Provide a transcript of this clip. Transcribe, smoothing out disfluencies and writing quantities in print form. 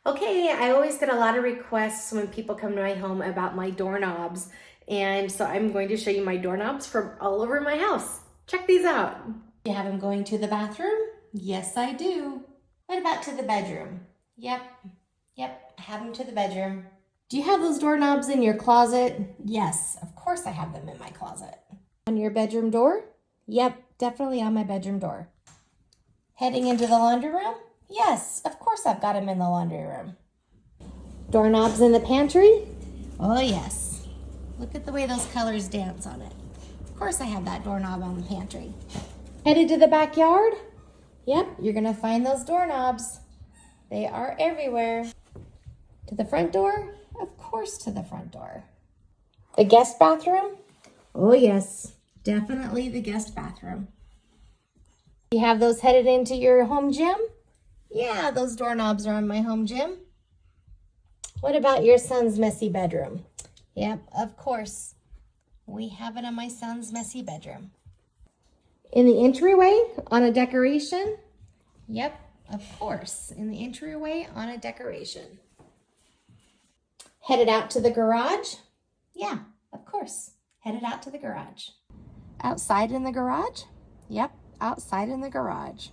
Okay, I always get a lot of requests when people come to my home about my doorknobs. And so I'm going to show you my doorknobs from all over my house. Check these out. You have them going to the bathroom? Yes, I do. What about to the bedroom? Yep, I have them to the bedroom. Do you have those doorknobs in your closet? Yes, of course I have them in my closet. On your bedroom door? Yep, definitely on my bedroom door. Heading into the laundry room? Yes, of course I've got them in the laundry room. Doorknobs in the pantry? Oh yes. Look at the way those colors dance on it. Of course I have that doorknob on the pantry. Headed to the backyard? Yep, you're gonna find those doorknobs. They are everywhere. To the front door? Of course to the front door. The guest bathroom? Oh yes, definitely the guest bathroom. You have those headed into your home gym? Yeah, those doorknobs are on my home gym. What about your son's messy bedroom? Yep, of course. We have it on my son's messy bedroom. In the entryway on a decoration? Yep, of course. In the entryway on a decoration. Headed out to the garage? Yeah, of course. Headed out to the garage. Outside in the garage? Yep, outside in the garage.